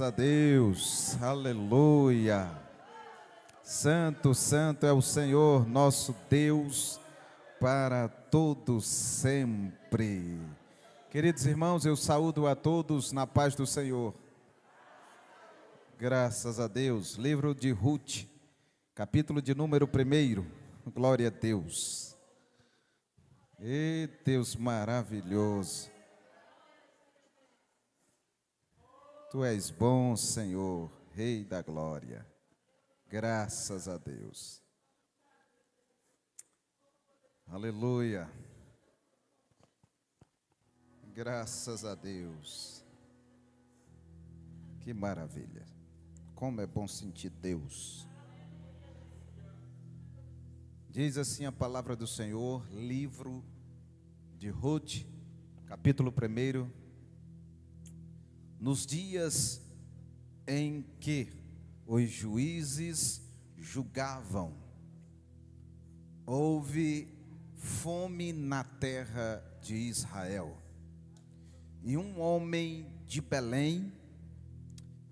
A Deus, aleluia. Santo, santo é o Senhor nosso Deus para todo sempre. Queridos irmãos, eu saúdo a todos na paz do Senhor. Graças a Deus. Livro de Ruth, capítulo de número 1. Glória a Deus. E Deus maravilhoso. Tu és bom, Senhor, Rei da glória. Graças a Deus. Aleluia. Graças a Deus. Que maravilha. Como é bom sentir Deus. Diz assim a palavra do Senhor, livro de Ruth, capítulo 1. Nos dias em que os juízes julgavam, houve fome na terra de Israel. E um homem de Belém,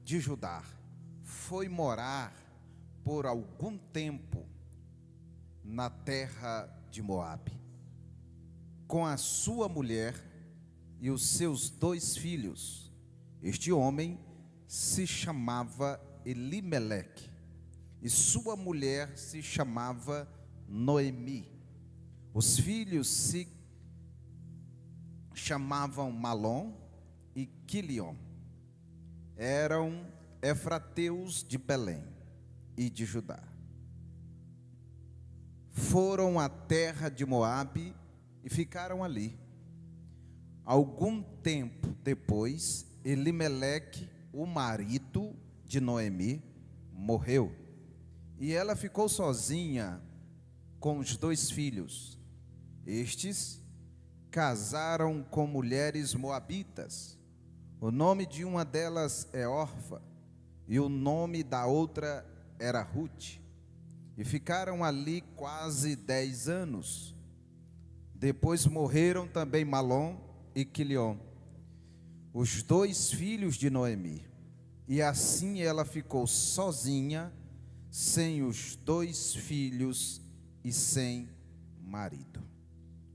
de Judá, foi morar por algum tempo na terra de Moabe, com a sua mulher e os seus 2 filhos. Este homem se chamava Elimeleque e sua mulher se chamava Noemi. Os filhos se chamavam Malom e Quilion. Eram efrateus de Belém e de Judá. Foram à terra de Moabe e ficaram ali. Algum tempo depois, Elimeleque, o marido de Noemi, morreu. E ela ficou sozinha com os 2 filhos. Estes casaram com mulheres moabitas. O nome de uma delas é Orfa, e o nome da outra era Ruth. E ficaram ali quase 10 anos. Depois morreram também Malom e Quilion, os 2 filhos de Noemi. E assim ela ficou sozinha, sem os 2 filhos e sem marido.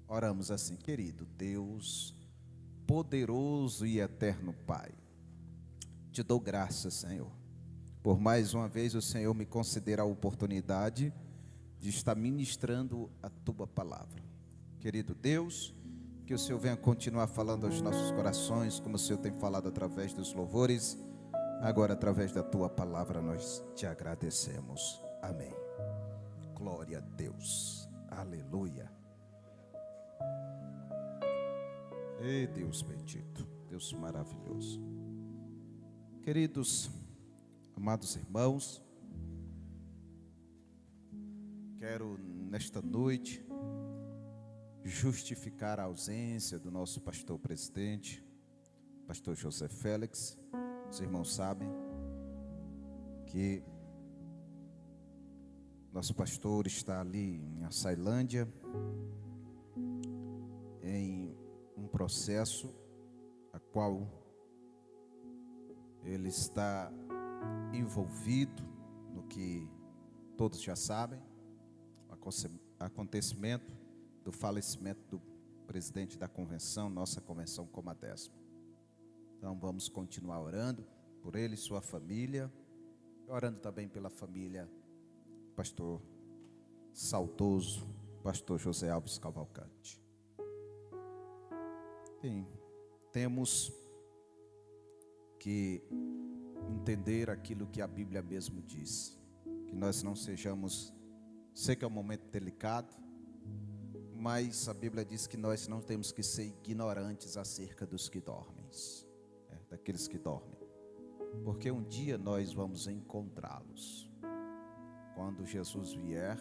Oramos assim: querido Deus, poderoso e eterno Pai, te dou graças, Senhor, por mais uma vez o Senhor me conceder a oportunidade de estar ministrando a tua palavra. Querido Deus, que o Senhor venha continuar falando aos nossos corações, como o Senhor tem falado através dos louvores. Agora, através da tua palavra, nós te agradecemos. Amém. Glória a Deus. Aleluia. Ei, Deus bendito, Deus maravilhoso. Queridos, amados irmãos, quero nesta noite justificar a ausência do nosso pastor presidente, pastor José Félix. Os irmãos sabem que nosso pastor está ali em Açailândia, em um processo a qual ele está envolvido no que todos já sabem, o acontecimento do falecimento do presidente da convenção, nossa convenção Comadésima. Então vamos continuar orando por ele e sua família, orando também pela família pastor saudoso, pastor José Alves Cavalcante. Temos que entender aquilo que a Bíblia mesmo diz, que nós não sejamos, sei que é um momento delicado, mas a Bíblia diz que nós não temos que ser ignorantes acerca dos que dormem, daqueles que dormem, porque um dia nós vamos encontrá-los. Quando Jesus vier,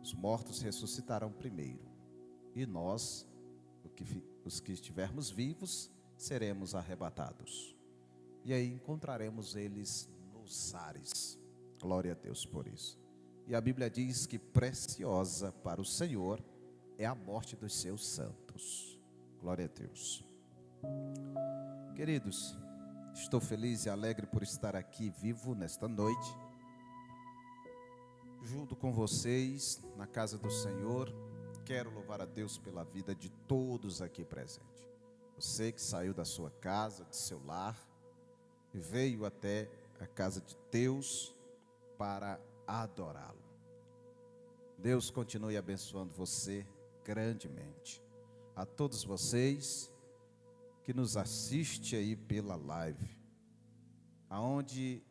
os mortos ressuscitarão primeiro, e nós, os que estivermos vivos, seremos arrebatados, e aí encontraremos eles nos ares. Glória a Deus por isso. E a Bíblia diz que preciosa para o Senhor é a morte dos seus santos. Glória a Deus. Queridos, Estou feliz e alegre por estar aqui vivo nesta noite, junto com vocês na casa do Senhor. Quero louvar a Deus pela vida de todos aqui presentes. Você que saiu da sua casa, de seu lar, e veio até a casa de Deus para adorá-lo. Deus continue abençoando você grandemente. A todos vocês que nos assistem aí pela live, aonde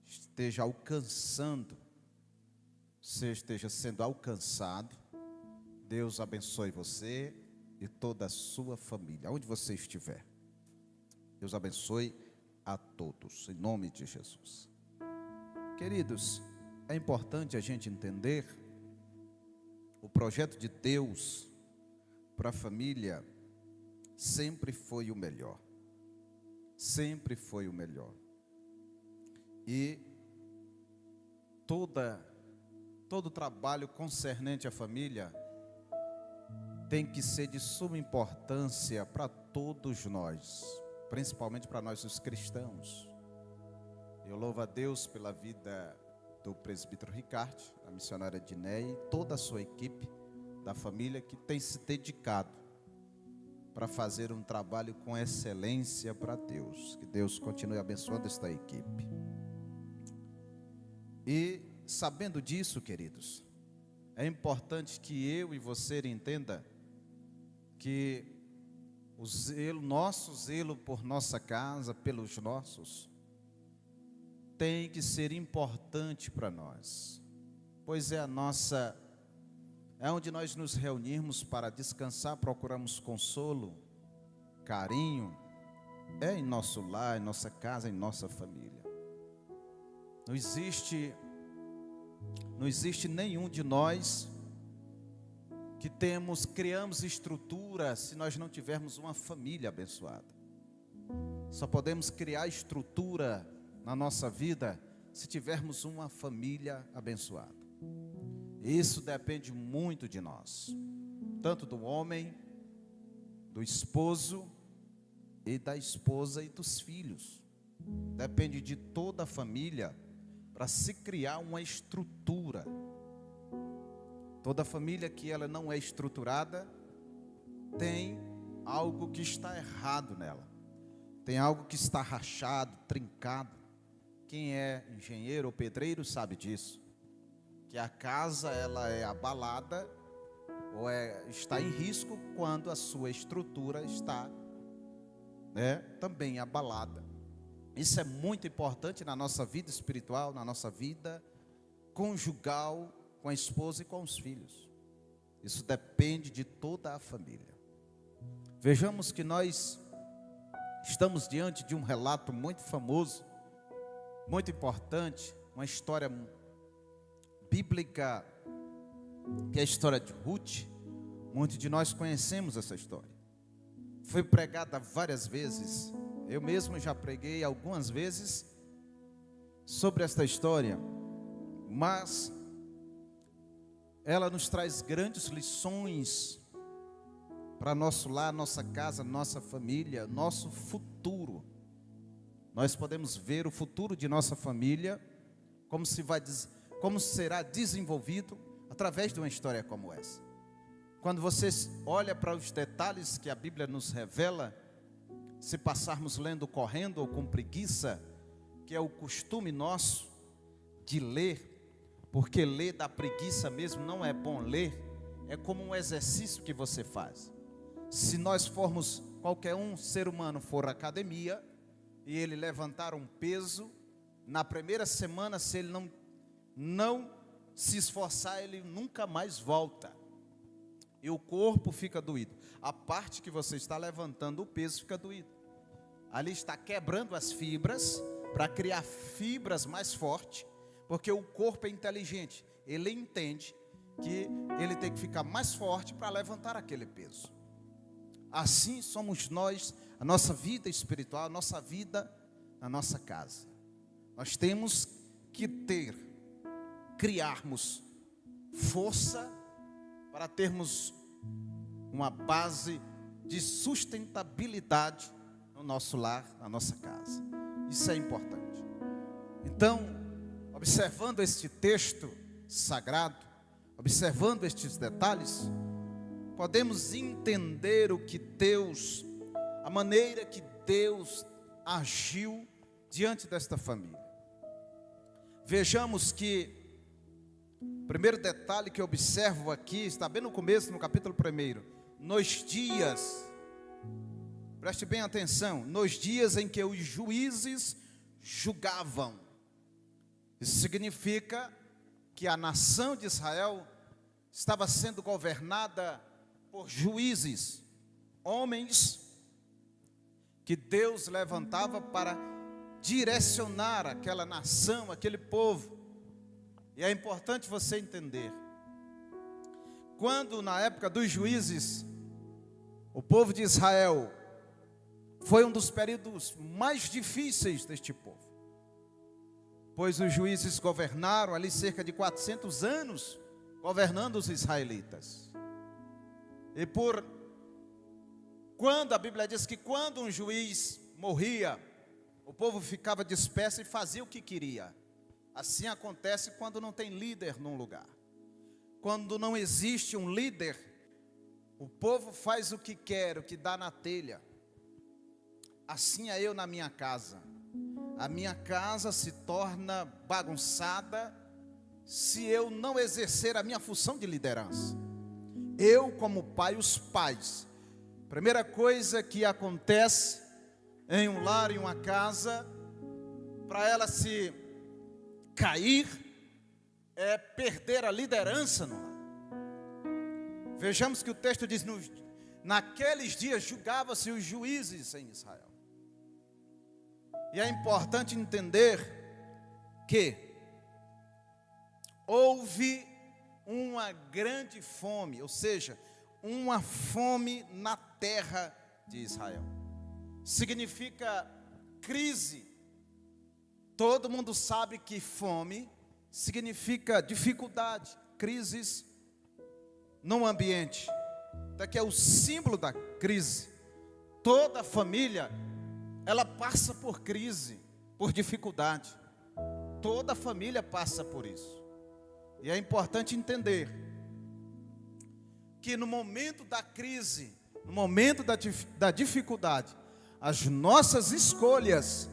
esteja alcançando, você esteja sendo alcançado, Deus abençoe você e toda a sua família, aonde você estiver. Deus abençoe a todos, em nome de Jesus. Queridos, é importante a gente entender o projeto de Deus para a família. Sempre foi o melhor. Sempre foi o melhor. E todo trabalho concernente à família tem que ser de suma importância para todos nós, principalmente para nós os cristãos. Eu louvo a Deus pela vida do presbítero Ricardo, a missionária Diné e toda a sua equipe da família que tem se dedicado para fazer um trabalho com excelência para Deus. Que Deus continue abençoando esta equipe. E sabendo disso, queridos, é importante que eu e você entenda que nosso zelo por nossa casa, pelos nossos, tem que ser importante para nós, pois é onde nós nos reunirmos para descansar, procuramos consolo, carinho, é em nosso lar, em nossa casa, em nossa família. Não existe nenhum de nós que criamos estrutura se nós não tivermos uma família abençoada. Só podemos criar estrutura na nossa vida se tivermos uma família abençoada. Isso depende muito de nós, tanto do homem, do esposo e da esposa e dos filhos. Depende de toda a família para se criar uma estrutura. Toda família que ela não é estruturada tem algo que está errado nela. Tem algo que está rachado, trincado. Quem é engenheiro ou pedreiro sabe disso. Que a casa ela é abalada ou está em risco quando a sua estrutura está também abalada. Isso é muito importante na nossa vida espiritual, na nossa vida conjugal, com a esposa e com os filhos. Isso depende de toda a família. Vejamos que nós estamos diante de um relato muito famoso, muito importante, uma história bíblica, que é a história de Ruth. Muitos de nós conhecemos essa história. Foi pregada várias vezes. Eu mesmo já preguei algumas vezes sobre esta história, mas ela nos traz grandes lições para nosso lar, nossa casa, nossa família, nosso futuro. Nós podemos ver o futuro de nossa família, como será desenvolvido através de uma história como essa. Quando você olha para os detalhes que a Bíblia nos revela, se passarmos lendo correndo ou com preguiça, que é o costume nosso de ler, porque ler dá preguiça mesmo, não é bom ler, é como um exercício que você faz. Se nós formos, qualquer ser humano for à academia, e ele levantar um peso, na primeira semana, se ele não se esforçar, ele nunca mais volta. E o corpo fica doído. A parte que você está levantando o peso fica doído. Ali está quebrando as fibras, para criar fibras mais fortes, porque o corpo é inteligente. Ele entende que ele tem que ficar mais forte para levantar aquele peso. Assim somos nós, a nossa vida espiritual, a nossa vida na nossa casa. Nós temos que criarmos força para termos uma base de sustentabilidade no nosso lar, na nossa casa. Isso é importante. Então, observando este texto sagrado, observando estes detalhes, podemos entender a maneira que Deus agiu diante desta família. Vejamos que o primeiro detalhe que eu observo aqui está bem no começo, no capítulo 1. Nos dias, preste bem atenção, nos dias em que os juízes julgavam. Isso significa que a nação de Israel estava sendo governada por juízes, homens que Deus levantava para direcionar aquela nação, aquele povo. E é importante você entender, quando na época dos juízes, o povo de Israel foi um dos períodos mais difíceis deste povo, pois os juízes governaram ali cerca de 400 anos, governando os israelitas. E quando a Bíblia diz que quando um juiz morria, o povo ficava disperso e fazia o que queria. Assim acontece quando não tem líder num lugar. Quando não existe um líder, o povo faz o que quer, o que dá na telha. Assim é eu na minha casa. A minha casa se torna bagunçada se eu não exercer a minha função de liderança. Eu, como pai, os pais. Primeira coisa que acontece em um lar, em uma casa, para ela se cair, é perder a liderança no lar. Vejamos que o texto diz, naqueles dias julgava-se os juízes em Israel. E é importante entender que houve uma grande fome, ou seja, uma fome na terra de Israel. Significa crise. Todo mundo sabe que fome significa dificuldade, crises no ambiente. Daqui é o símbolo da crise. Toda família, ela passa por crise, por dificuldade. Toda família passa por isso. E é importante entender que no momento da crise, no momento da dificuldade, as nossas escolhas,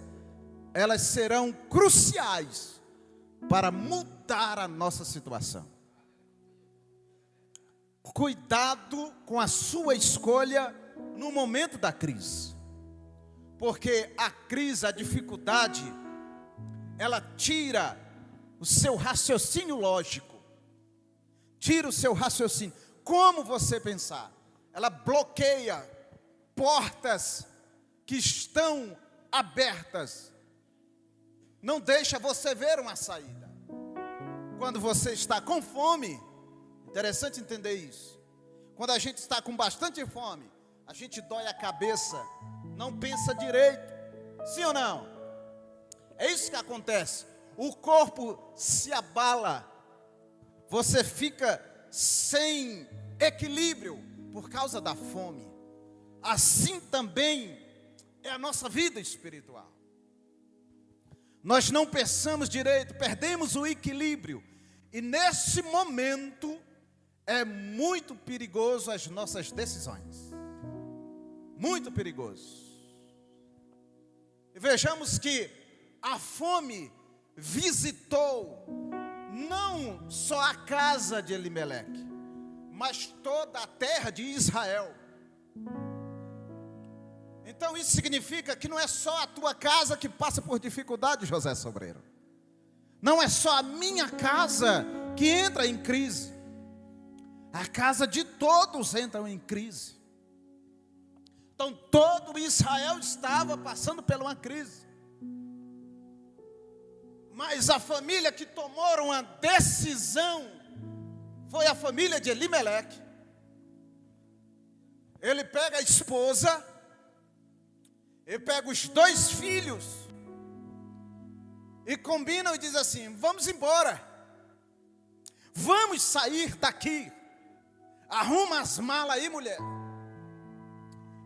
elas serão cruciais para mudar a nossa situação. Cuidado com a sua escolha no momento da crise, porque a crise, a dificuldade, ela tira o seu raciocínio lógico, tira o seu raciocínio, como você pensar, ela bloqueia portas que estão abertas, não deixa você ver uma saída. Quando você está com fome, interessante entender isso, quando a gente está com bastante fome, a gente dói a cabeça, não pensa direito, sim ou não? É isso que acontece, o corpo se abala, você fica sem equilíbrio por causa da fome. Assim também é a nossa vida espiritual. Nós não pensamos direito, perdemos o equilíbrio. E nesse momento é muito perigoso as nossas decisões. Muito perigoso. E vejamos que a fome visitou não só a casa de Elimeleque, mas toda a terra de Israel. Então isso significa que não é só a tua casa que passa por dificuldade, José Sobreiro. Não é só a minha casa que entra em crise. A casa de todos entra em crise. Então todo Israel estava passando por uma crise. Mas a família que tomou uma decisão foi a família de Elimeleque. Ele pega a esposa, ele pega os 2 filhos e combinam e diz assim: vamos embora, vamos sair daqui, arruma as malas aí, mulher,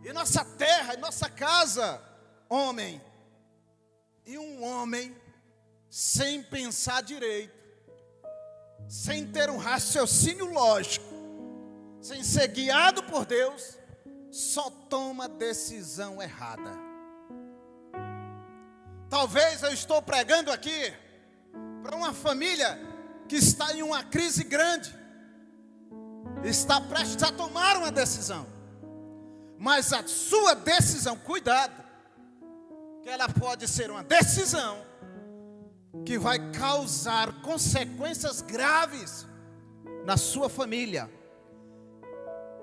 e nossa terra, e nossa casa homem. E um homem, sem pensar direito, sem ter um raciocínio lógico, sem ser guiado por Deus, só toma decisão errada. Talvez eu estou pregando aqui para uma família que está em uma crise grande, está prestes a tomar uma decisão, mas a sua decisão, cuidado, que ela pode ser uma decisão que vai causar consequências graves na sua família,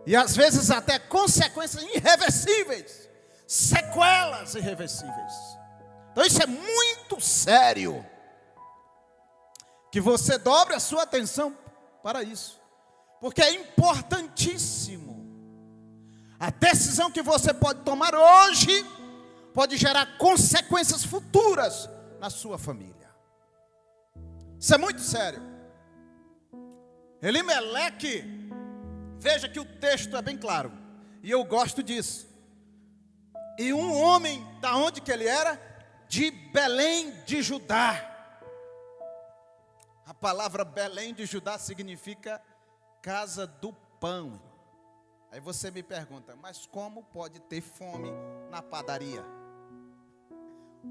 e às vezes até consequências irreversíveis, sequelas irreversíveis. Então isso é muito sério, que você dobre a sua atenção para isso, porque é importantíssimo. A decisão que você pode tomar hoje pode gerar consequências futuras na sua família. Isso é muito sério. Elimeleque, veja que o texto é bem claro, e eu gosto disso. E um homem, da onde que ele era? De Belém de Judá. A palavra Belém de Judá significa casa do pão. Aí você me pergunta, mas como pode ter fome na padaria?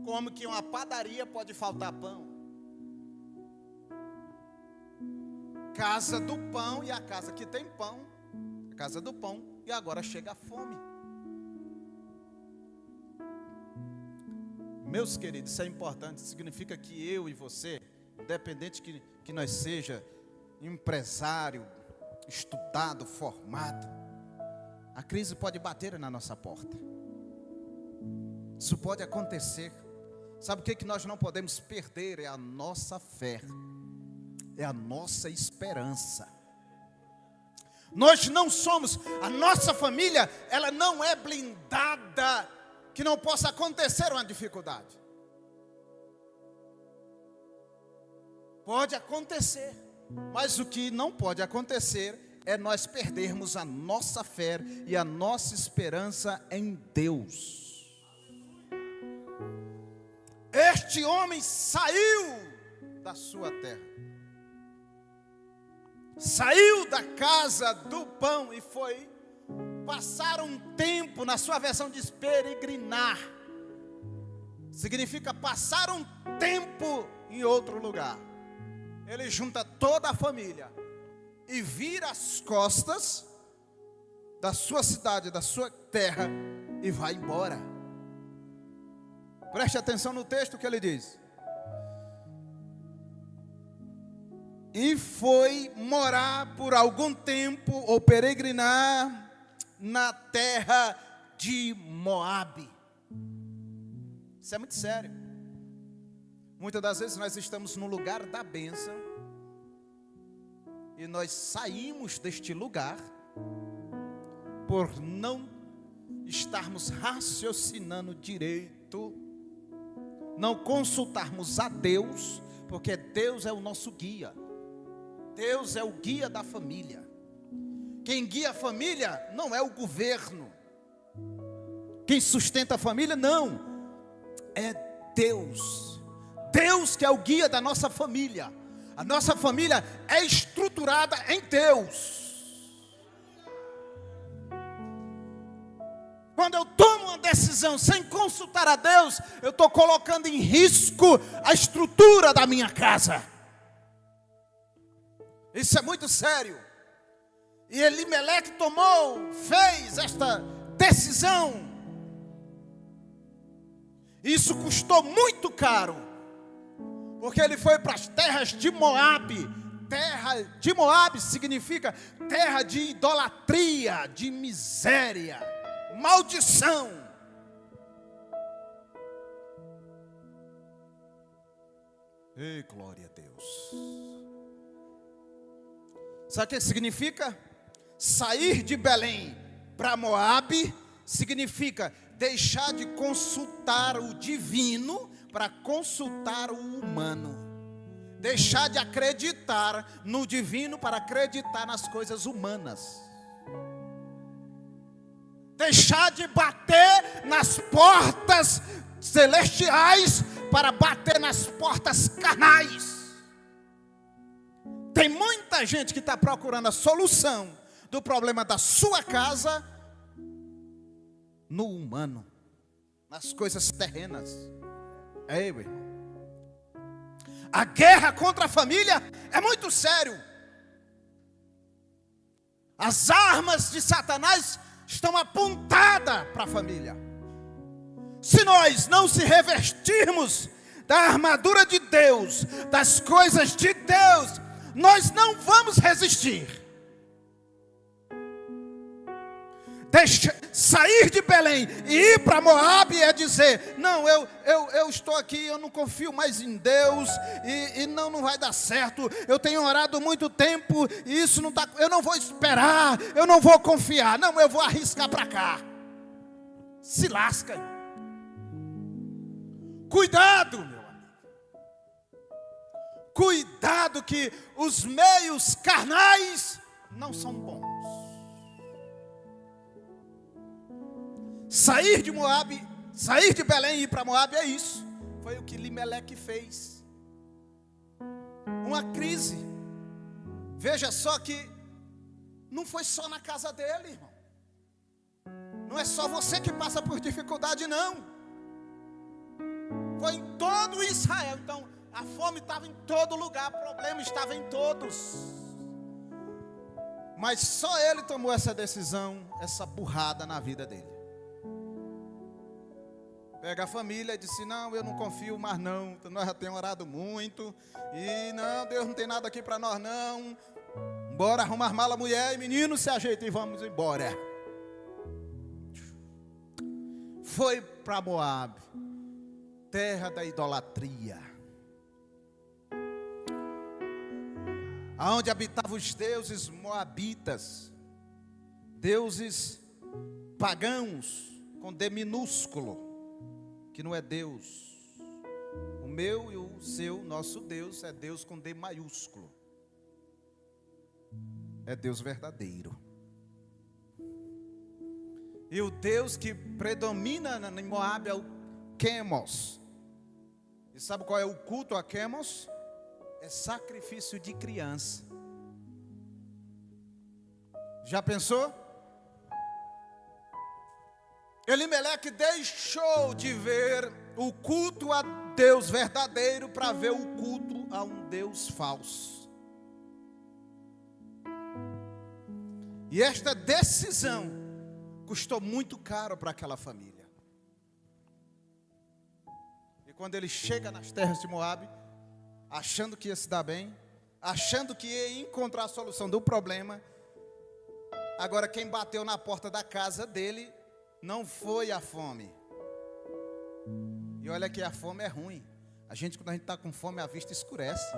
Como que uma padaria pode faltar pão? Casa do pão, e a casa que tem pão, a casa do pão, e agora chega a fome. Meus queridos, isso é importante, significa que eu e você, independente que nós seja empresário, estudado, formado, a crise pode bater na nossa porta. Isso pode acontecer. Sabe o que nós não podemos perder? É a nossa fé, é a nossa esperança. Nós não somos, a nossa família, ela não é blindada, que não possa acontecer uma dificuldade. Pode acontecer, mas o que não pode acontecer é nós perdermos a nossa fé e a nossa esperança em Deus. Este homem saiu da sua terra, saiu da casa do pão e foi passar um tempo, na sua versão diz peregrinar, significa passar um tempo em outro lugar. Ele junta toda a família e vira as costas da sua cidade, da sua terra, e vai embora. Preste atenção no texto que ele diz: e foi morar por algum tempo, ou peregrinar, na terra de Moabe. Isso é muito sério. Muitas das vezes nós estamos no lugar da bênção e nós saímos deste lugar por não estarmos raciocinando direito, não consultarmos a Deus, porque Deus é o nosso guia. Deus é o guia da família. Quem guia a família não é o governo. Quem sustenta a família não, é Deus. Deus que é o guia da nossa família. A nossa família é estruturada em Deus. Quando eu tomo uma decisão sem consultar a Deus, eu estou colocando em risco a estrutura da minha casa. Isso é muito sério. E Elimeleque fez esta decisão. Isso custou muito caro, porque ele foi para as terras de Moabe. Terra de Moabe significa terra de idolatria, de miséria, maldição. Ei, glória a Deus. Sabe o que significa? Sair de Belém para Moabe significa deixar de consultar o divino para consultar o humano. Deixar de acreditar no divino para acreditar nas coisas humanas. deixar de bater nas portas celestiais para bater nas portas carnais. Tem muita gente que está procurando a solução do problema da sua casa no humano, nas coisas terrenas. Ei, meu irmão. A guerra contra a família é muito sério. As armas de Satanás estão apontadas para a família. Se nós não se revestirmos da armadura de Deus, das coisas de Deus, nós não vamos resistir. Sair de Belém e ir para Moabe é dizer: não, eu estou aqui, eu não confio mais em Deus, e não vai dar certo. Eu tenho orado muito tempo e isso não está. Eu não vou esperar, eu não vou confiar, não, eu vou arriscar para cá. Se lasca. Cuidado, meu amigo. Cuidado que os meios carnais não são bons. Sair de Moabe, sair de Belém e ir para Moabe é isso. Foi o que Elimeleque fez. Uma crise. Veja só que não foi só na casa dele, irmão. Não é só você que passa por dificuldade, não. Foi em todo Israel. Então a fome estava em todo lugar, o problema estava em todos. Mas só ele tomou essa decisão, essa burrada na vida dele. Pega a família e disse: não, eu não confio mais não, nós já temos orado muito, e não, Deus não tem nada aqui para nós não, bora arrumar mala, mulher e menino, se ajeita e vamos embora. Foi para Moabe, terra da idolatria, aonde habitavam os deuses moabitas, deuses pagãos com D minúsculo, que não é Deus. O meu e o seu, nosso Deus, é Deus com D maiúsculo. É Deus verdadeiro. E o Deus que predomina em Moabe é o Quemos. E sabe qual é o culto a Quemos? É sacrifício de criança. Já pensou? Elimeleque deixou de ver o culto a Deus verdadeiro para ver o culto a um Deus falso. E esta decisão custou muito caro para aquela família. E quando ele chega nas terras de Moabe, achando que ia se dar bem, achando que ia encontrar a solução do problema, agora quem bateu na porta da casa dele não foi a fome. E olha que a fome é ruim. Quando a gente está com fome, a vista escurece.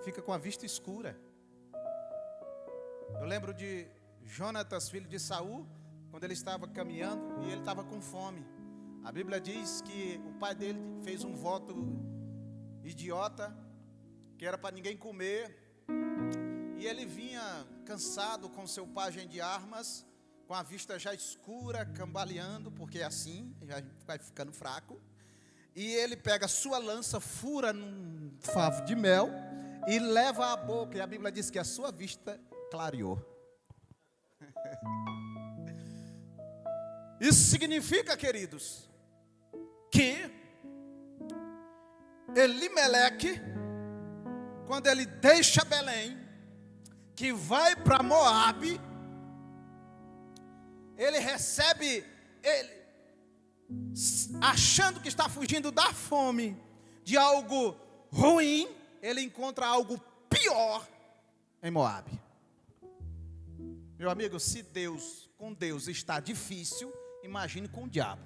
Fica com a vista escura. Eu lembro de Jonatas, filho de Saul, quando ele estava caminhando e ele estava com fome. A Bíblia diz que o pai dele fez um voto idiota, que era para ninguém comer. E ele vinha cansado com seu pajem de armas, com a vista já escura, cambaleando, porque é assim, já vai ficando fraco. E ele pega a sua lança, fura num favo de mel e leva à boca. E a Bíblia diz que a sua vista clareou. Isso significa, queridos, que Elimeleque, quando ele deixa Belém, que vai para Moabe, ele recebe, achando que está fugindo da fome, de algo ruim, ele encontra algo pior em Moabe. Meu amigo, se com Deus está difícil, imagine com o diabo.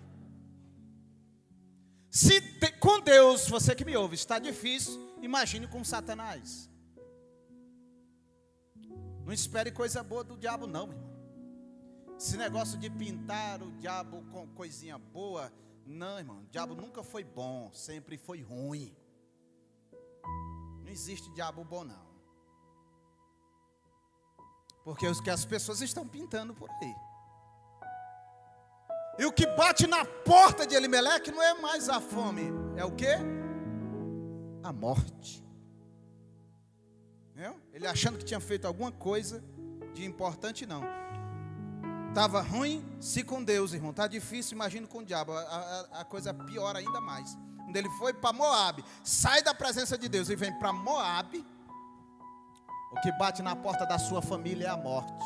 Se com Deus, você que me ouve, está difícil, imagine com Satanás. Não espere coisa boa do diabo não, irmão. Esse negócio de pintar o diabo com coisinha boa, não, irmão, o diabo nunca foi bom, sempre foi ruim. Não existe diabo bom não. Porque os que as pessoas estão pintando por aí. E o que bate na porta de Elimeleque não é mais a fome, é o quê? A morte. Viu? Ele achando que tinha feito alguma coisa de importante, não. Estava ruim, se com Deus, irmão. Está difícil, imagina com o diabo. A coisa piora ainda mais. Quando ele foi para Moabe, sai da presença de Deus e vem para Moabe, o que bate na porta da sua família é a morte.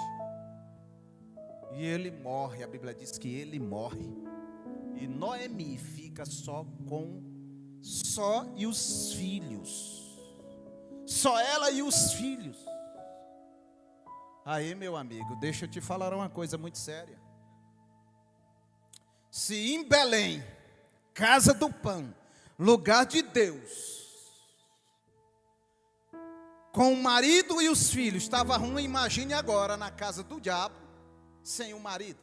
E ele morre, a Bíblia diz que ele morre. E Noemi fica só e os filhos. Só ela e os filhos. Aí, meu amigo, deixa eu te falar uma coisa muito séria. Se em Belém, casa do pão, lugar de Deus, com o marido e os filhos estava ruim, imagine agora na casa do diabo, sem o marido.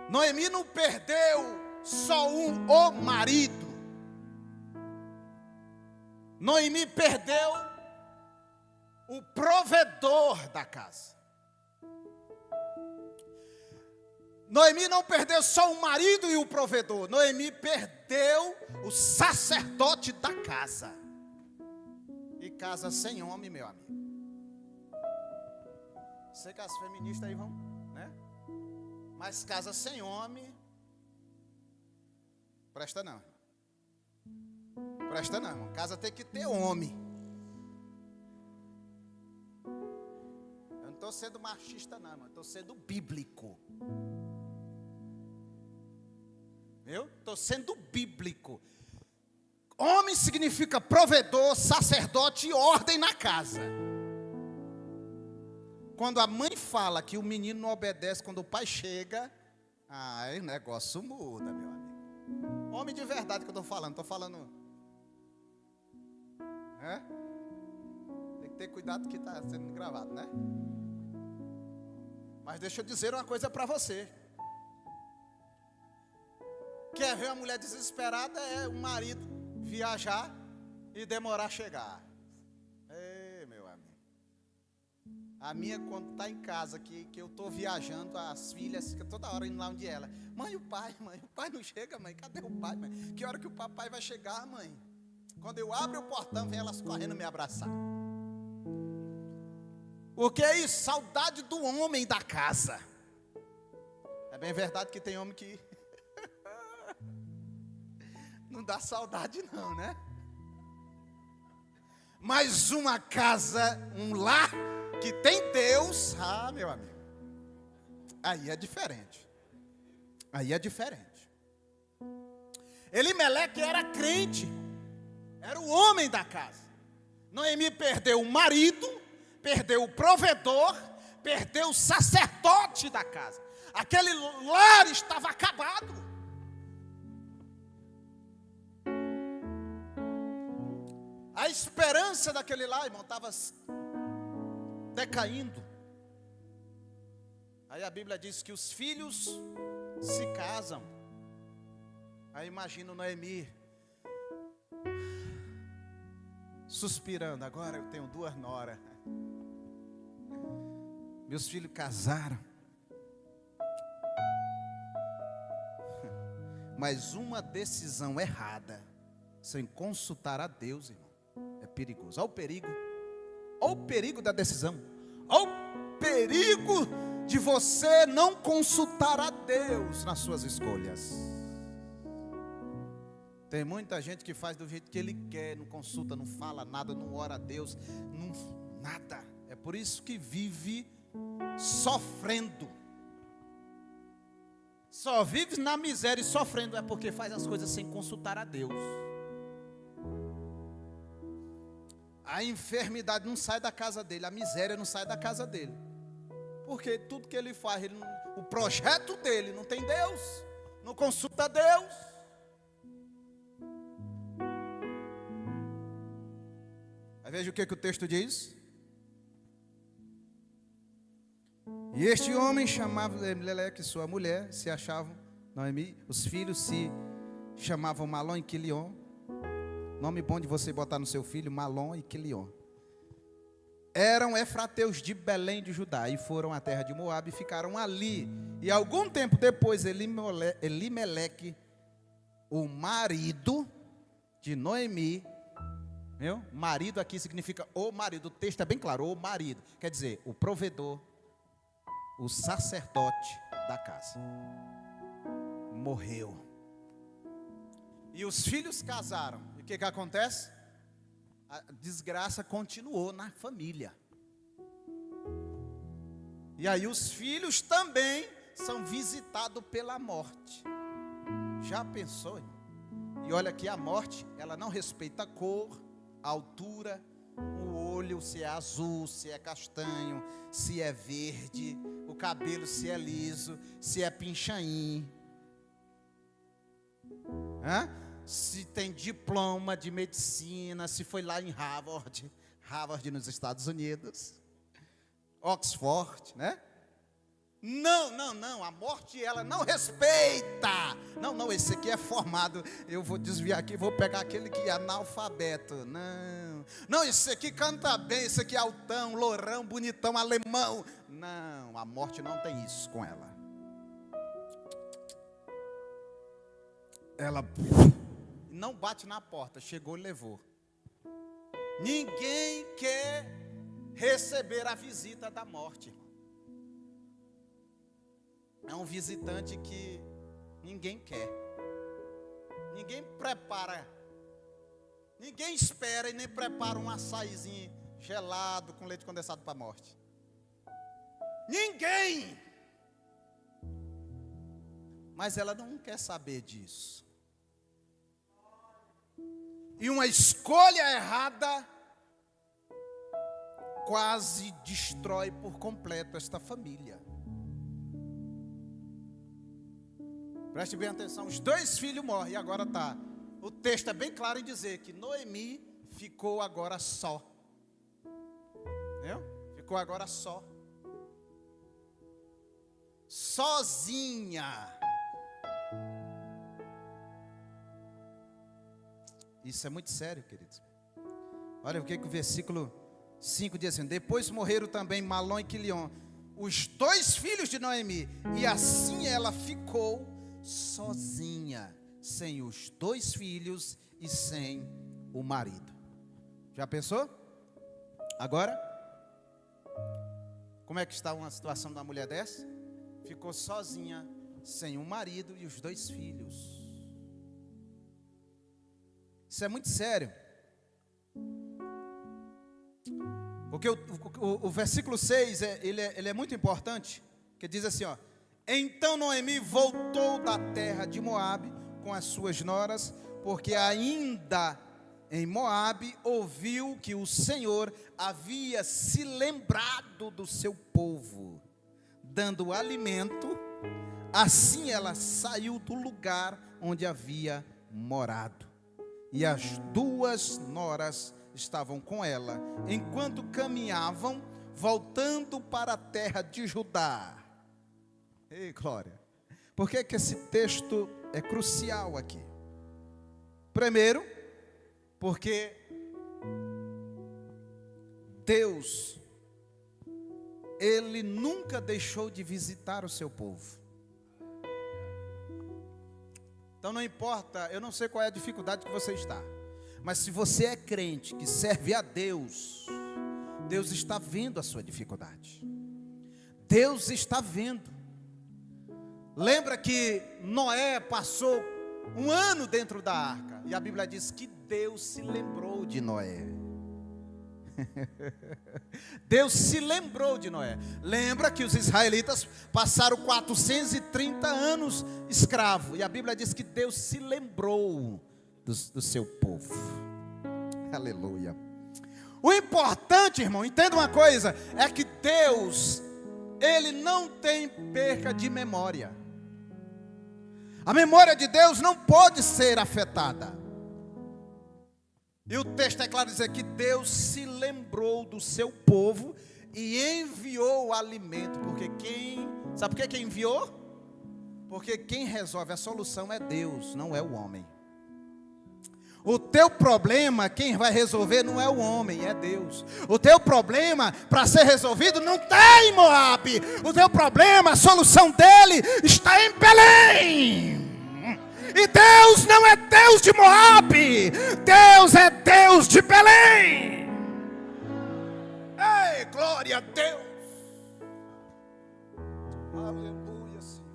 Noemi não perdeu só o marido. Noemi perdeu o provedor da casa. Noemi não perdeu só o marido e o provedor. Noemi perdeu o sacerdote da casa. E casa sem homem, meu amigo. Sei que as feministas aí vão, né? Mas casa sem homem, presta não. Presta não, irmão. Casa tem que ter homem. Eu não estou sendo machista não, irmão. Estou sendo bíblico. Eu estou sendo bíblico. Homem significa provedor, sacerdote e ordem na casa. Quando a mãe fala que o menino não obedece quando o pai chega, aí o negócio muda, meu amigo. Homem de verdade que eu estou falando. Tem que ter cuidado que está sendo gravado, né? Mas deixa eu dizer uma coisa para você. Quer ver uma mulher desesperada? É o marido viajar e demorar a chegar. Ei, meu amigo. A minha, quando está em casa, que eu estou viajando, as filhas ficam toda hora indo lá onde ela. Mãe, o pai não chega, mãe. Cadê o pai, mãe? Que hora que o papai vai chegar, mãe? Quando eu abro o portão, vem elas correndo me abraçar. O que é isso? Saudade do homem da casa. É bem verdade que tem homem que não dá saudade não, né? Mas uma casa, um lar que tem Deus, meu amigo, aí é diferente. Aí é diferente. Elimeleque era crente, era o homem da casa. Noemi perdeu o marido, perdeu o provedor, perdeu o sacerdote da casa. Aquele lar estava acabado. A esperança daquele lar, irmão, estava decaindo. Aí a Bíblia diz que os filhos se casam. Aí imagina Noemi suspirando. Agora eu tenho 2 noras. Meus filhos casaram. Mas uma decisão errada, sem consultar a Deus, irmão, é perigoso. Olha o perigo. Olha o perigo da decisão. Olha o perigo de você não consultar a Deus nas suas escolhas. Tem muita gente que faz do jeito que ele quer, não consulta, não fala nada, não ora a Deus, nada. É por isso que vive sofrendo. Só vive na miséria e sofrendo, é porque faz as coisas sem consultar a Deus. A enfermidade não sai da casa dele, a miséria não sai da casa dele. Porque tudo que ele faz, o projeto dele não tem Deus, não consulta Deus. Aí veja o que o texto diz. E este homem chamava Elimeleque, sua mulher, se achavam Noemi, os filhos se chamavam Malom e Quilion. Nome bom de você botar no seu filho, Malom e Quilion. eram efrateus de Belém de Judá, e foram à terra de Moabe e ficaram ali. E algum tempo depois, Elimeleque, o marido de Noemi, viu? Marido aqui significa o marido, o texto é bem claro, o marido, quer dizer, o provedor, o sacerdote da casa, morreu. E os filhos casaram, e o que acontece? A desgraça continuou na família. E aí os filhos também são visitados pela morte. Já pensou, irmão? E olha que a morte, ela não respeita a cor, a altura, o olho, se é azul, se é castanho, se é verde, o cabelo se é liso, se é pinchain. Se tem diploma de medicina, se foi lá em Harvard nos Estados Unidos, Oxford, né? Não, a morte ela não respeita. Não, esse aqui é formado, eu vou desviar aqui, vou pegar aquele que é analfabeto. Não, esse aqui canta bem, esse aqui é altão, lourão, bonitão, alemão. Não, a morte não tem isso com ela. Ela não bate na porta, chegou e levou. Ninguém quer receber a visita da morte, irmão. É um visitante que ninguém quer. Ninguém prepara. Ninguém espera e nem prepara um açaizinho gelado com leite condensado para a morte. Ninguém. Mas ela não quer saber disso. E uma escolha errada quase destrói por completo esta família. Preste bem atenção, os 2 filhos morrem e agora está. O texto é bem claro em dizer que Noemi ficou agora só. Entendeu? Ficou agora só. Sozinha. Isso é muito sério, queridos. Olha o que o versículo 5 diz assim: depois morreram também Malom e Quilion, os 2 filhos de Noemi, e assim ela ficou sozinha, sem os 2 filhos e sem o marido. Já pensou? Agora, como é que está uma situação da mulher dessa? Ficou sozinha, sem o marido e os 2 filhos. Isso é muito sério. Porque o versículo 6, ele é muito importante, que diz assim, ó: então Noemi voltou da terra de Moabe com as suas noras, porque ainda em Moabe ouviu que o Senhor havia se lembrado do seu povo, dando alimento. Assim ela saiu do lugar onde havia morado, e as 2 noras estavam com ela, enquanto caminhavam, voltando para a terra de Judá. Ei, glória! Por que esse texto é crucial aqui? Primeiro, porque Deus, Ele nunca deixou de visitar o seu povo. Então não importa, eu não sei qual é a dificuldade que você está, mas se você é crente, que serve a Deus, Deus está vendo a sua dificuldade. Deus está vendo. Lembra que Noé passou 1 ano dentro da arca, e a Bíblia diz que Deus se lembrou de Noé. Deus se lembrou de Noé. Lembra que os israelitas passaram 430 anos escravos, e a Bíblia diz que Deus se lembrou do seu povo. Aleluia. O importante, irmão, entenda uma coisa, é que Deus, Ele não tem perca de memória. A memória de Deus não pode ser afetada. E o texto é claro dizer que Deus se lembrou do seu povo e enviou o alimento. Porque sabe por que enviou? Porque quem resolve a solução é Deus, não é o homem. O teu problema, quem vai resolver não é o homem, é Deus. O teu problema, para ser resolvido, não está em Moabe. O teu problema, a solução dele está em Belém. E Deus não é Deus de Moabe, Deus é Deus de Belém. Ei, glória a Deus. Aleluia, Senhor.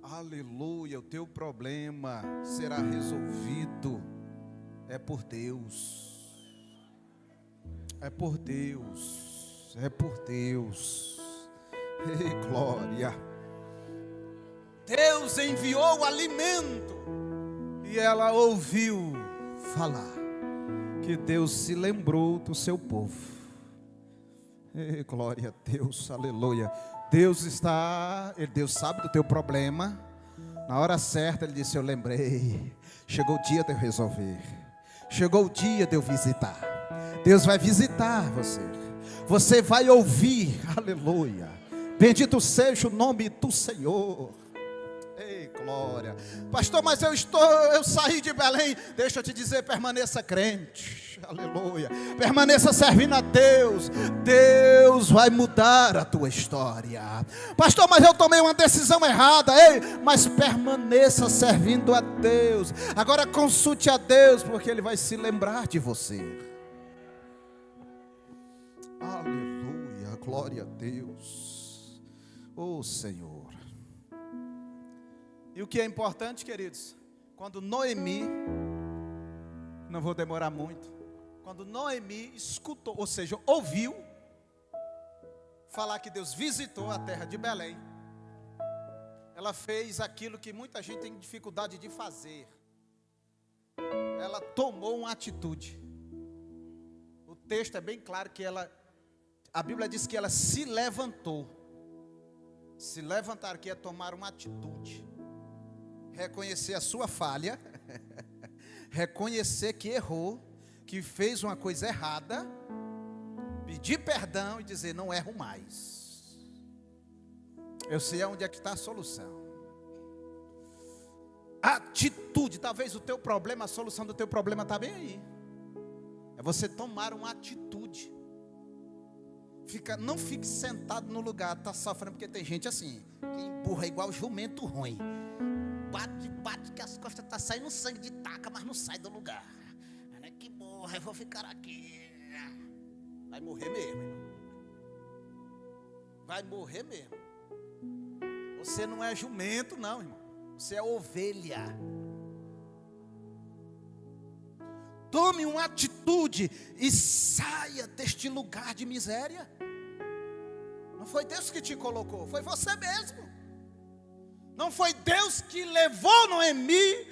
Aleluia, o teu problema será resolvido. É por Deus. É por Deus. É por Deus. Ei, glória. Deus enviou o alimento e ela ouviu falar que Deus se lembrou do seu povo. Ei, glória a Deus, aleluia. Deus sabe do teu problema. Na hora certa ele disse: eu lembrei. Chegou o dia de eu resolver. Chegou o dia de eu visitar. Deus vai visitar você. Você vai ouvir, aleluia. Bendito seja o nome do Senhor. Ei, glória. Pastor, mas eu saí de Belém. Deixa eu te dizer, permaneça crente. Aleluia. Permaneça servindo a Deus. Deus vai mudar a tua história. Pastor, mas eu tomei uma decisão errada. Ei, mas permaneça servindo a Deus. Agora consulte a Deus, porque Ele vai se lembrar de você. Aleluia. Glória a Deus. Oh, Senhor. E o que é importante, queridos, quando Noemi, não vou demorar muito, quando Noemi escutou, ou seja, ouviu falar que Deus visitou a terra de Belém, ela fez aquilo que muita gente tem dificuldade de fazer. Ela tomou uma atitude. O texto é bem claro que a Bíblia diz que ela se levantou. Se levantar aqui é tomar uma atitude. Reconhecer a sua falha, reconhecer que errou, que fez uma coisa errada, pedir perdão e dizer: não erro mais. Eu sei aonde é que está a solução. Atitude, talvez o teu problema, a solução do teu problema está bem aí. É você tomar uma atitude. Não fique sentado no lugar, está sofrendo, porque tem gente assim, que empurra igual jumento ruim. Bate que as costas estão saindo sangue de taca, mas não sai do lugar. Que morra, eu vou ficar aqui. Vai morrer mesmo, irmão. Vai morrer mesmo. Você não é jumento, não, irmão. Você é ovelha. Tome uma atitude e saia deste lugar de miséria. Não foi Deus que te colocou, foi você mesmo. Não foi Deus que levou Noemi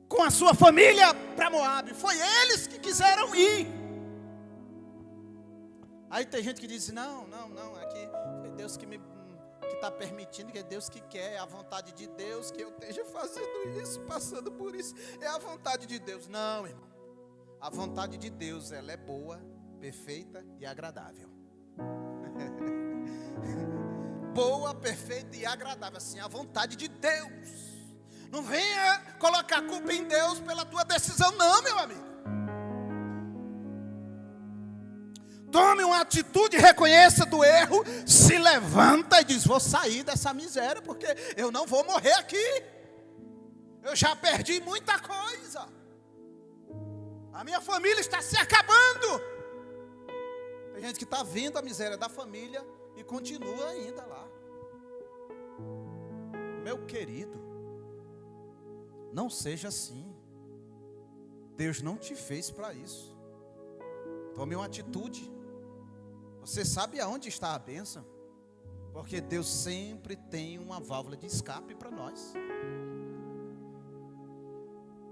com a sua família para Moabe. Foi eles que quiseram ir. Aí tem gente que diz: não, aqui foi Deus que está permitindo, que é Deus que quer, é a vontade de Deus que eu esteja fazendo isso, passando por isso. É a vontade de Deus. Não, irmão. A vontade de Deus, ela é boa, perfeita e agradável. Boa, perfeita e agradável, assim, a vontade de Deus. Não venha colocar a culpa em Deus pela tua decisão, não, meu amigo. Tome uma atitude, reconheça do erro, se levanta e diz: vou sair dessa miséria, porque eu não vou morrer aqui. Eu já perdi muita coisa. A minha família está se acabando. Tem gente que está vendo a miséria da família e continua ainda lá. Meu querido, não seja assim. Deus não te fez para isso. Tome uma atitude. Você sabe aonde está a bênção? Porque Deus sempre tem uma válvula de escape para nós.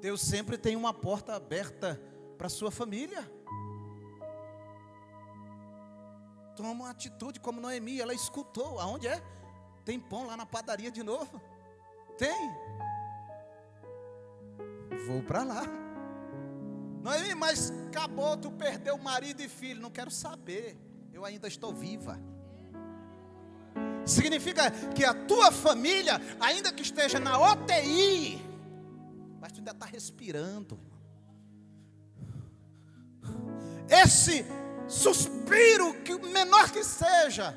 Deus sempre tem uma porta aberta para a sua família. Toma uma atitude como Noemi, ela escutou. Aonde é? Tem pão lá na padaria de novo? Tem. Vou para lá. Noemi, mas acabou, tu perdeu marido e filho. Não quero saber, eu ainda estou viva. Significa que a tua família, ainda que esteja na UTI, vai mas tu ainda está respirando. Esse suspiro, que menor que seja,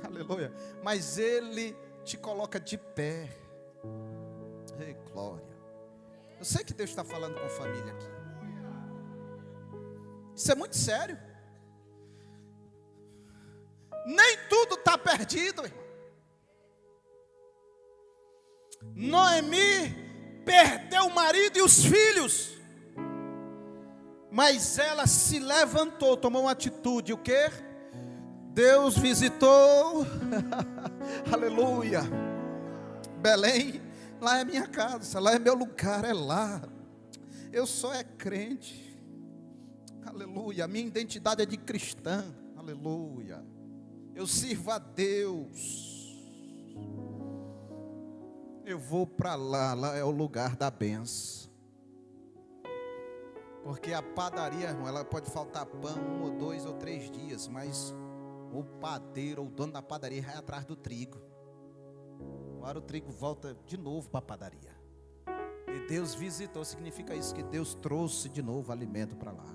aleluia, mas Ele te coloca de pé. Ei, glória. Eu sei que Deus está falando com família aqui. Isso é muito sério. Nem tudo está perdido, irmão. Noemi perdeu o marido e os filhos, mas ela se levantou, tomou uma atitude. O quê? Deus visitou. Aleluia. Belém, lá é minha casa, lá é meu lugar, é lá. Eu só é crente. Aleluia. A minha identidade é de cristã. Aleluia. Eu sirvo a Deus. Eu vou para lá, lá é o lugar da bênção. Porque a padaria, irmão, ela pode faltar pão 1 ou 2 ou 3 dias, mas o padeiro, ou o dono da padaria, vai atrás do trigo. Agora o trigo volta de novo para a padaria. E Deus visitou, significa isso, que Deus trouxe de novo alimento para lá.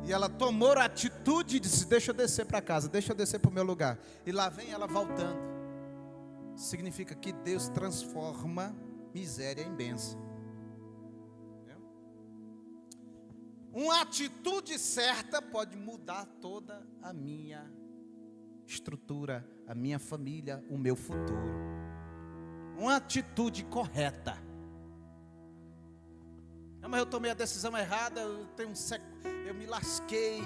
E ela tomou a atitude e disse: deixa eu descer para casa, deixa eu descer para o meu lugar. E lá vem ela voltando. Significa que Deus transforma miséria em bênção. Uma atitude certa pode mudar toda a minha estrutura, a minha família, o meu futuro. Uma atitude correta. Não, mas eu tomei a decisão errada, eu me lasquei.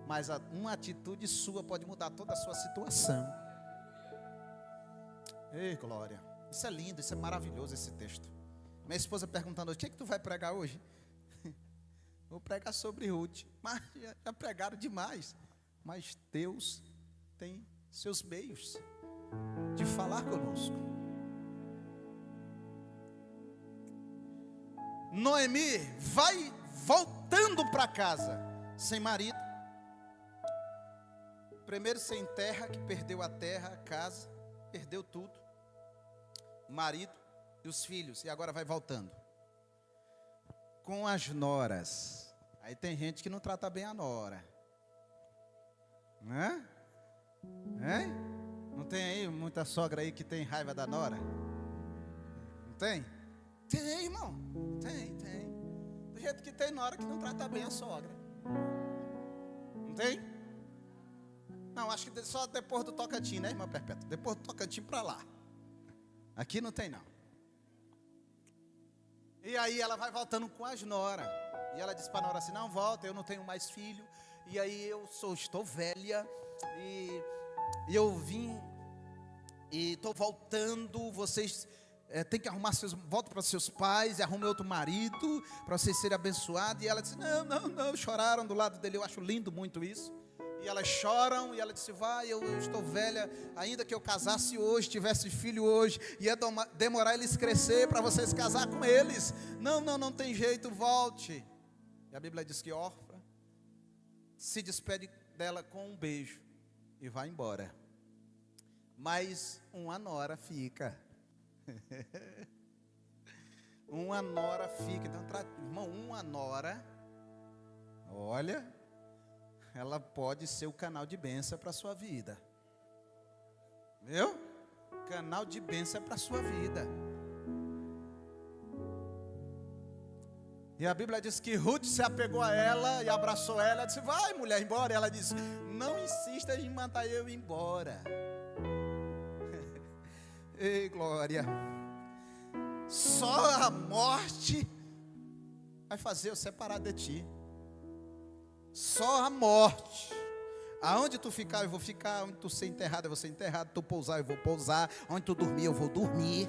Mas uma atitude sua pode mudar toda a sua situação. Ei, glória. Isso é lindo, isso é maravilhoso, esse texto. Minha esposa perguntando: o que é que tu vai pregar hoje? Vou pregar sobre Ruth. Mas já pregaram demais. Mas Deus tem seus meios de falar conosco. Noemi vai voltando para casa sem marido. Primeiro sem terra, que perdeu a terra, a casa, perdeu tudo. Marido e os filhos. E agora vai voltando com as noras. Aí tem gente que não trata bem a nora, né? Não tem aí muita sogra aí que tem raiva da nora? Não tem? Tem, irmão. Tem. Do jeito que tem nora que não trata bem a sogra. Não tem? Não, acho que só depois do Tocantins, né, irmã Perpétua? Depois do Tocantins para lá. Aqui não tem, não. E aí ela vai voltando com as noras. E ela diz para a nora assim: não, volta, eu não tenho mais filho. E aí estou velha. E eu vim e estou voltando. Vocês têm que arrumar volta para seus pais e arrume outro marido para vocês serem abençoados. E ela disse: não, choraram do lado dele. Eu acho lindo muito isso. E elas choram, e ela disse: vai, eu estou velha, ainda que eu casasse hoje, tivesse filho hoje, ia demorar eles crescer para vocês casar com eles. Não tem jeito, volte. E a Bíblia diz que Orfa se despede dela com um beijo e vai embora. Mas uma nora fica. Uma nora fica. Então, irmão, uma nora, olha, ela pode ser o canal de bênção para a sua vida. Viu? Canal de bênção para a sua vida. E a Bíblia diz que Ruth se apegou a ela e abraçou ela. Ela disse: vai, mulher, embora. E ela disse: não insista em mandar eu ir embora. Ei, glória. Só a morte vai fazer eu separar de ti. Só a morte. Aonde tu ficar, eu vou ficar. Onde tu ser enterrado, eu vou ser enterrado. Tu pousar, eu vou pousar. Onde tu dormir, eu vou dormir.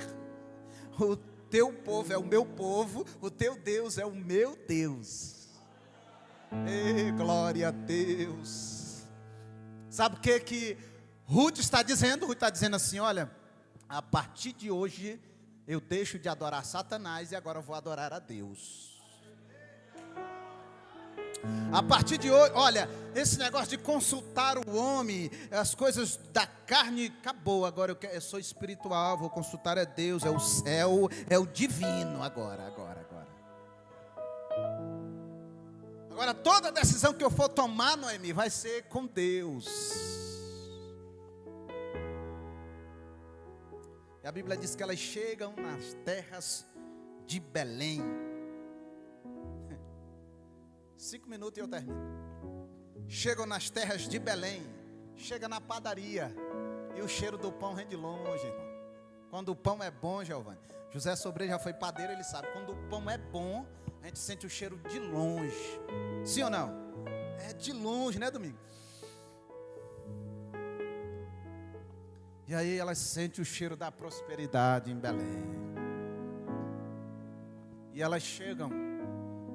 O teu povo é o meu povo. O teu Deus é o meu Deus. Ei, glória a Deus. Sabe o que Ruth está dizendo? Ruth está dizendo assim: olha, a partir de hoje eu deixo de adorar Satanás e agora eu vou adorar a Deus. A partir de hoje, olha, esse negócio de consultar o homem, as coisas da carne, acabou. Agora eu sou espiritual, vou consultar é Deus, é o céu, é o divino. Agora. Agora toda decisão que eu for tomar, Noemi, vai ser com Deus. E a Bíblia diz que elas chegam nas terras de Belém. 5 minutos e eu termino. Chegam nas terras de Belém. Chega na padaria. E o cheiro do pão vem de longe, irmão. Quando o pão é bom, Giovanni. José Sobreiro já foi padeiro, ele sabe. Quando o pão é bom, a gente sente o cheiro de longe. Sim ou não? É de longe, né, Domingo? E aí elas sentem o cheiro da prosperidade em Belém. E elas chegam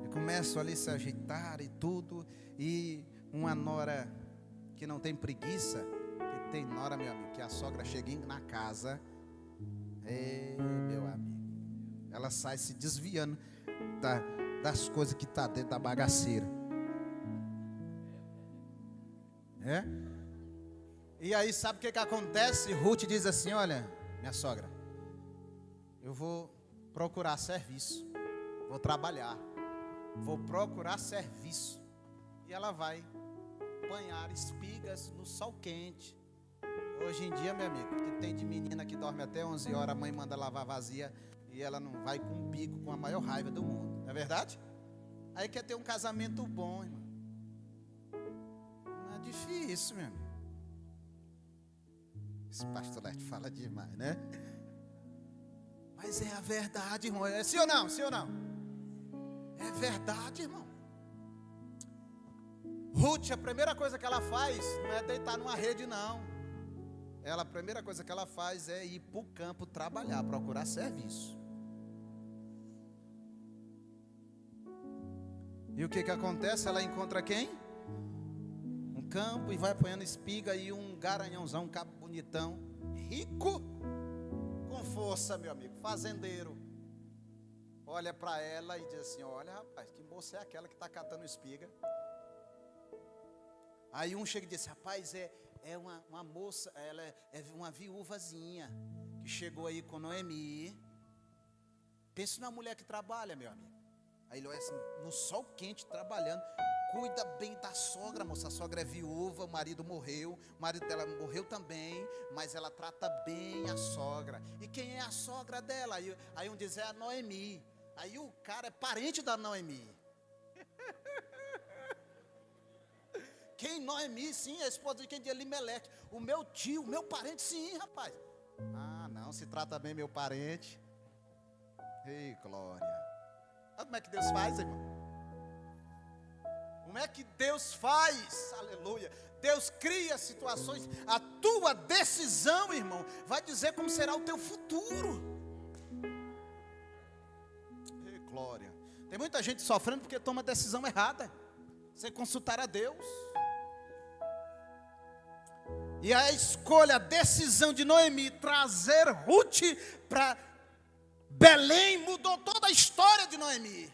e começam ali a se ajeitar e tudo. E uma nora que não tem preguiça, que tem nora, meu amigo, que a sogra chega na casa. Meu amigo, ela sai se desviando das coisas que está dentro da bagaceira. E aí sabe o que acontece? Ruth diz assim: olha, minha sogra, eu vou procurar serviço, vou trabalhar, vou procurar serviço. E ela vai apanhar espigas no sol quente. Hoje em dia, meu amigo, que tem de menina que dorme até 11 horas, a mãe manda lavar vazia e ela não vai com um bico, com a maior raiva do mundo, não é verdade? Aí quer ter um casamento bom, irmão. Não é difícil, meu amigo. Esse pastor lá fala demais, né? Mas é a verdade, irmão. É sim ou não? Sim ou não? É verdade, irmão. Ruth, a primeira coisa que ela faz não é deitar numa rede, não. A primeira coisa que ela faz é ir para o campo trabalhar, procurar serviço. E o que acontece? Ela encontra quem? Um campo e vai apanhando espiga e um garanhãozão, um cabo bonitão, rico, com força, meu amigo, fazendeiro. Olha para ela e diz assim: olha, rapaz, que moça é aquela que está catando espiga? Aí um chega e diz: rapaz, é uma moça, ela é uma viúvazinha que chegou aí com Noemi. Pense numa mulher que trabalha, meu amigo. Aí ele olha assim, no sol quente, trabalhando. Cuida bem da sogra, moça. A sogra é viúva, o marido morreu. O marido dela morreu também, mas ela trata bem a sogra. E quem é a sogra dela? Aí um diz: é a Noemi. Aí o cara é parente da Noemi. Quem? Noemi, sim, a esposa de quem? De Elimeleque. O meu tio, o meu parente, sim, rapaz. Ah, não, se trata bem meu parente. Ei, glória. Olha como é que Deus faz, irmão. Como é que Deus faz? Aleluia. Deus cria situações. A tua decisão, irmão, vai dizer como será o teu futuro. Ei, glória. Tem muita gente sofrendo porque toma decisão errada, sem consultar a Deus. E a escolha, a decisão de Noemi trazer Ruth para Belém mudou toda a história de Noemi.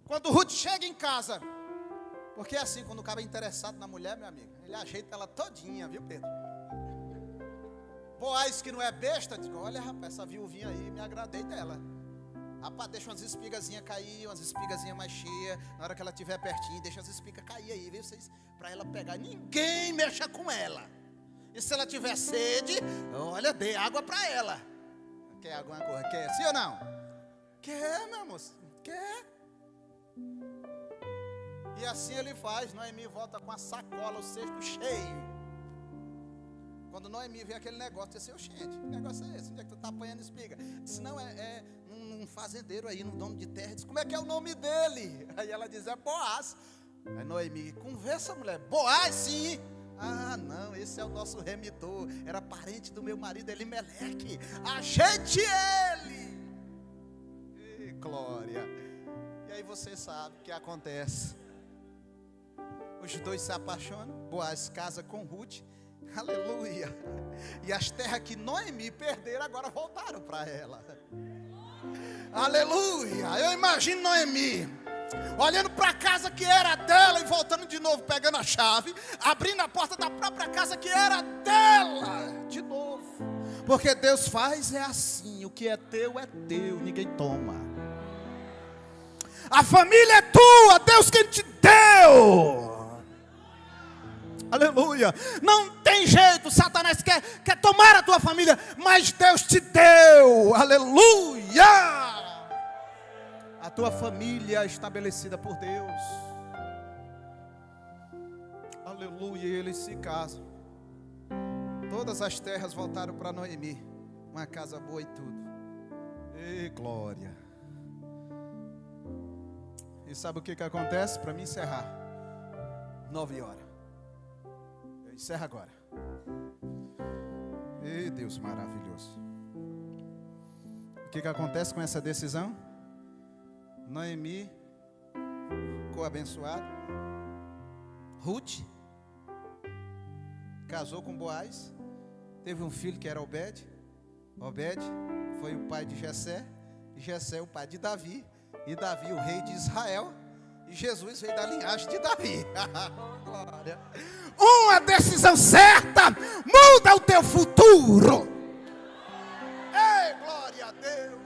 Quando Ruth chega em casa, porque é assim, quando o cara é interessado na mulher, meu amigo, ele ajeita ela todinha, viu, Pedro? Boaz, que não é besta, diz: olha, rapaz, essa viuvinha aí, me agradei dela. Rapaz, deixa umas espigazinhas cair, umas espigazinhas mais cheias. Na hora que ela estiver pertinho, deixa as espigas cair aí, viu vocês? Para ela pegar, ninguém mexa com ela. E se ela tiver sede, olha, dê água para ela. Quer alguma coisa? Quer? Sim ou não? Quer, meu moço? Quer? E assim ele faz. Noemi volta com a sacola, o cesto cheio. Quando Noemi vê aquele negócio, diz assim: gente, que negócio é esse? Onde é que tu está apanhando espiga? Diz: não, é um fazendeiro aí, um dono de terra. Diz: como é que é o nome dele? Aí ela diz: é Boaz. Aí Noemi: conversa, mulher. Boaz, sim. Ah, não, esse é o nosso remidor. Era parente do meu marido Elimeleque. Ajeite ele. E glória. E aí você sabe o que acontece. Os dois se apaixonam. Boaz casa com Ruth. Aleluia. E as terras que Noemi perderam agora voltaram para ela. Aleluia. Eu imagino Noemi olhando para a casa que era dela e voltando de novo, pegando a chave, abrindo a porta da própria casa que era dela, de novo. Porque Deus faz é assim, o que é teu, ninguém toma. A família é tua, Deus quem te deu. Aleluia. Não tem jeito, Satanás quer tomar a tua família, mas Deus te deu. Aleluia. A tua família é estabelecida por Deus. Aleluia. E eles se casam. Todas as terras voltaram para Noemi. Uma casa boa e tudo. Ei, glória. E sabe o que acontece? Para mim encerrar, 9 horas. Eu encerro agora. Ei, Deus maravilhoso. O que acontece com essa decisão? Noemi ficou abençoada. Ruth casou com Boaz. Teve um filho que era Obed. Obed foi o pai de Jessé. E Jessé o pai de Davi. E Davi o rei de Israel. E Jesus veio da linhagem de Davi. Glória. Uma decisão certa muda o teu futuro. Ei, glória a Deus.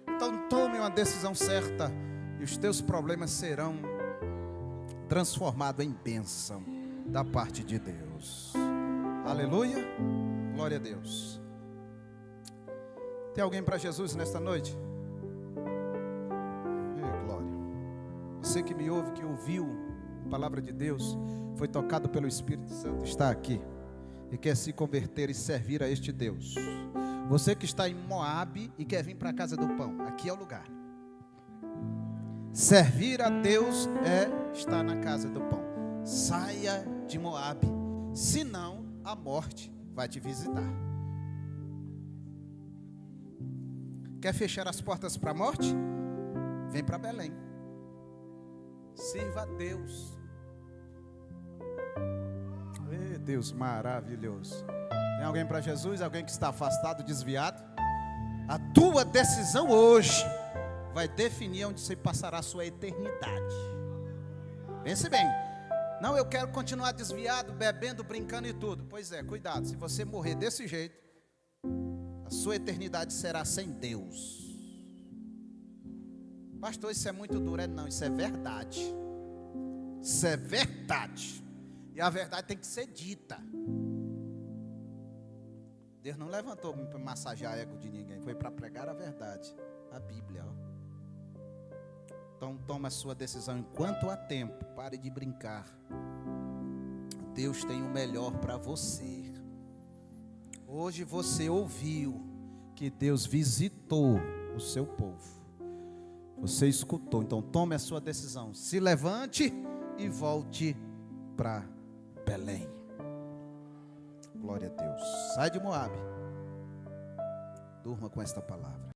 Então tome uma decisão certa e os teus problemas serão transformados em bênção da parte de Deus. Aleluia. Glória a Deus. Tem alguém para Jesus nesta noite? Ei, glória. Você que me ouve, que ouviu a palavra de Deus, foi tocado pelo Espírito Santo, está aqui e quer se converter e servir a este Deus. Você que está em Moabe e quer vir para a casa do pão, aqui é o lugar. Servir a Deus é estar na casa do pão. Saia de Moabe, senão a morte vai te visitar. Quer fechar as portas para a morte? Vem para Belém. Sirva a Deus. Ei, Deus maravilhoso. Tem alguém para Jesus? Alguém que está afastado, desviado? A tua decisão hoje vai definir onde você passará a sua eternidade. Pense bem. Não, eu quero continuar desviado, bebendo, brincando e tudo. Pois é, cuidado. Se você morrer desse jeito, a sua eternidade será sem Deus. Pastor, isso é muito duro. Não, isso é verdade. Isso é verdade. E a verdade tem que ser dita. Deus não levantou para massagear o ego de ninguém. Foi para pregar a verdade. A Bíblia. Então toma a sua decisão enquanto há tempo. Pare de brincar. Deus tem o melhor para você. Hoje você ouviu que Deus visitou o seu povo. Você escutou. Então tome a sua decisão. Se levante e volte para Belém. Glória a Deus. Sai de Moabe. Durma com esta palavra.